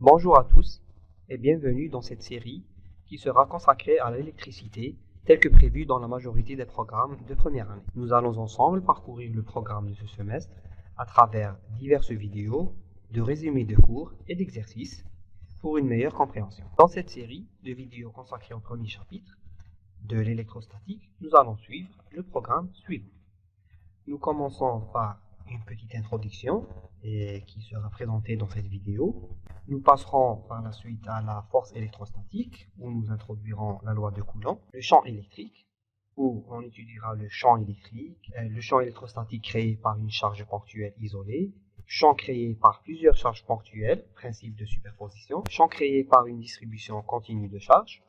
Bonjour à tous et bienvenue dans cette série qui sera consacrée à l'électricité tel que prévu dans la majorité des programmes de première année. Nous allons ensemble parcourir le programme de ce semestre à travers diverses vidéos, de résumés de cours et d'exercices pour une meilleure compréhension. Dans cette série de vidéos consacrées au premier chapitre de l'électrostatique, nous allons suivre le programme suivant. Nous commençons par une petite introduction qui sera présentée dans cette vidéo. Nous passerons par la suite à la force électrostatique, où nous introduirons la loi de Coulomb, le champ électrique, où on étudiera le champ électrique, le champ électrostatique créé par une charge ponctuelle isolée, champ créé par plusieurs charges ponctuelles, principe de superposition, champ créé par une distribution continue de charges,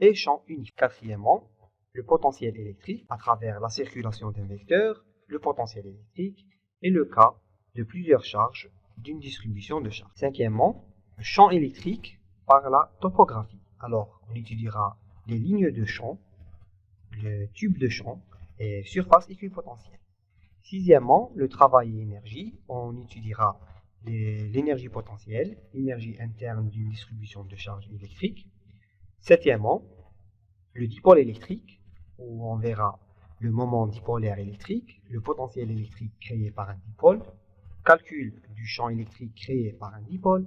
et champ unique. Quatrièmement, le potentiel électrique à travers la circulation d'un vecteur, le potentiel électrique et le cas de plusieurs charges d'une distribution de charges. Cinquièmement, le champ électrique par la topographie. Alors, on étudiera les lignes de champ, le tube de champ et surface équipotentielle. Sixièmement, le travail et énergie. On étudiera l'énergie potentielle, l'énergie interne d'une distribution de charge électrique. Septièmement, le dipôle électrique, où on verra le moment dipolaire électrique, le potentiel électrique créé par un dipôle, calcul du champ électrique créé par un dipôle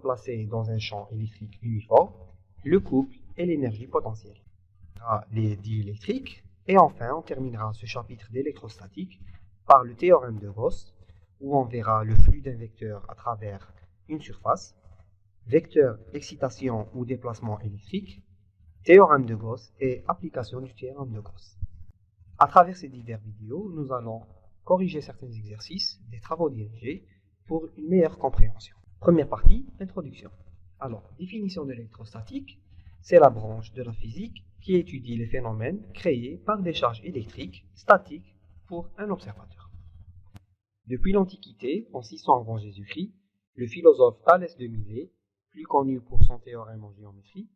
placé dans un champ électrique uniforme, le couple et l'énergie potentielle. Les diélectriques, et enfin on terminera ce chapitre d'électrostatique par le théorème de Gauss, où on verra le flux d'un vecteur à travers une surface, vecteur excitation ou déplacement électrique, théorème de Gauss et application du théorème de Gauss. À travers ces diverses vidéos, nous allons corriger certains exercices des travaux dirigés pour une meilleure compréhension. Première partie, introduction. Alors, définition de l'électrostatique, c'est la branche de la physique qui étudie les phénomènes créés par des charges électriques statiques pour un observateur. Depuis l'Antiquité, en 600 avant Jésus-Christ, le philosophe Thalès de Milet, plus connu pour son théorème en géométrie,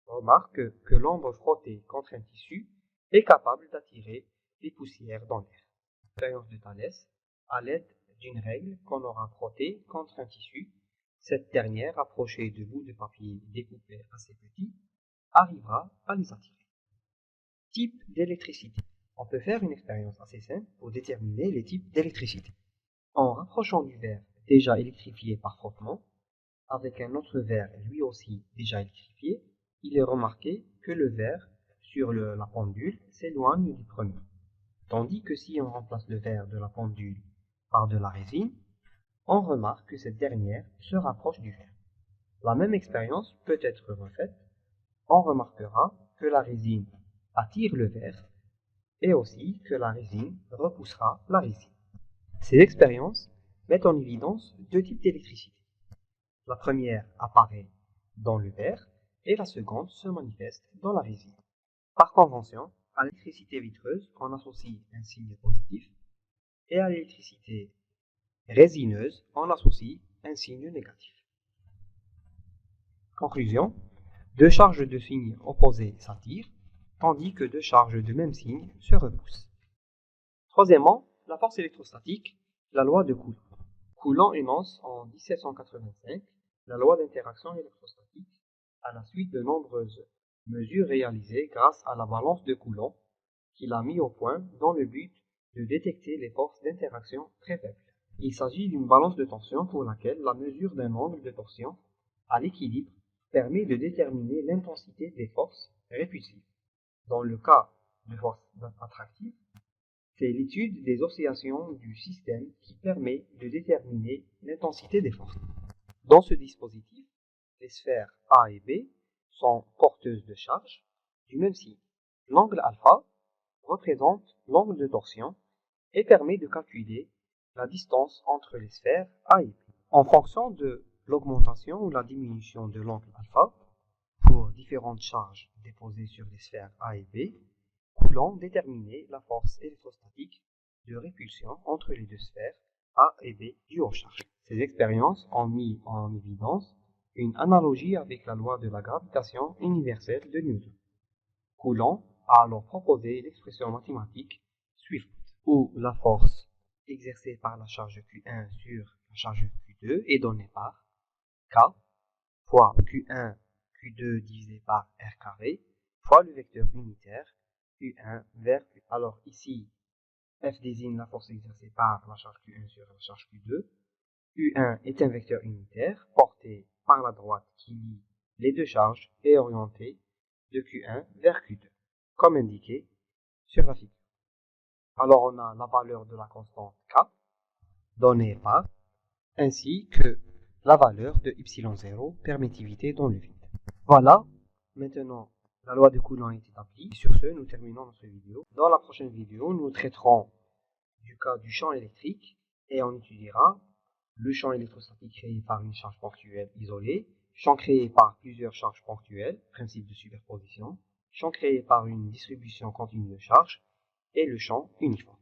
remarque que l'ombre frottée contre un tissu est capable d'attirer des poussières dans l'air. L'expérience de Thalès, à l'aide d'une règle qu'on aura frottée contre un tissu, cette dernière, approchée de bouts de papier découpés assez petits, arrivera à les attirer. Type d'électricité. On peut faire une expérience assez simple pour déterminer les types d'électricité. En rapprochant du verre déjà électrifié par frottement, avec un autre verre lui aussi déjà électrifié, il est remarqué que le verre sur la pendule s'éloigne du premier. Tandis que si on remplace le verre de la pendule par de la résine, on remarque que cette dernière se rapproche du verre. La même expérience peut être refaite. On remarquera que la résine attire le verre et aussi que la résine repoussera la résine. Ces expériences mettent en évidence deux types d'électricité. La première apparaît dans le verre et la seconde se manifeste dans la résine. Par convention, à l'électricité vitreuse, on associe un signe positif et à l'électricité résineuse, on associe un signe négatif. Conclusion, deux charges de signes opposés s'attirent, tandis que deux charges de même signe se repoussent. Troisièmement, la force électrostatique, la loi de Coulomb. Coulomb énonce en 1785 la loi d'interaction électrostatique à la suite de nombreuses mesures réalisées grâce à la balance de Coulomb qu'il a mis au point dans le but de détecter les forces d'interaction très faibles. Il s'agit d'une balance de tension pour laquelle la mesure d'un angle de torsion à l'équilibre permet de déterminer l'intensité des forces répulsives. Dans le cas de forces attractives, c'est l'étude des oscillations du système qui permet de déterminer l'intensité des forces. Dans ce dispositif, les sphères A et B sont porteuses de charge du même signe. L'angle alpha représente l'angle de torsion et permet de calculer la distance entre les sphères A et B. En fonction de l'augmentation ou la diminution de l'angle alpha pour différentes charges déposées sur les sphères A et B, Coulomb déterminait la force électrostatique de répulsion entre les deux sphères A et B dues aux charges. Ces expériences ont mis en évidence une analogie avec la loi de la gravitation universelle de Newton. Coulomb a alors proposé l'expression mathématique suivante, où la force exercée par la charge Q1 sur la charge Q2 est donnée par K fois Q1, Q2 divisé par R carré, fois le vecteur unitaire Q1 vers Q. Alors ici, F désigne la force exercée par la charge Q1 sur la charge Q2. Q1 est un vecteur unitaire porté par la droite qui lie les deux charges et orienté de Q1 vers Q2, comme indiqué sur la figure. Alors on a la valeur de la constante K donnée par, ainsi que la valeur de y0, permittivité dans le vide. Voilà, maintenant la loi de Coulomb est établie. Sur ce, nous terminons notre vidéo. Dans la prochaine vidéo, nous traiterons du cas du champ électrique et on étudiera le champ électrostatique créé par une charge ponctuelle isolée, champ créé par plusieurs charges ponctuelles, principe de superposition, champ créé par une distribution continue de charges et le champ uniforme.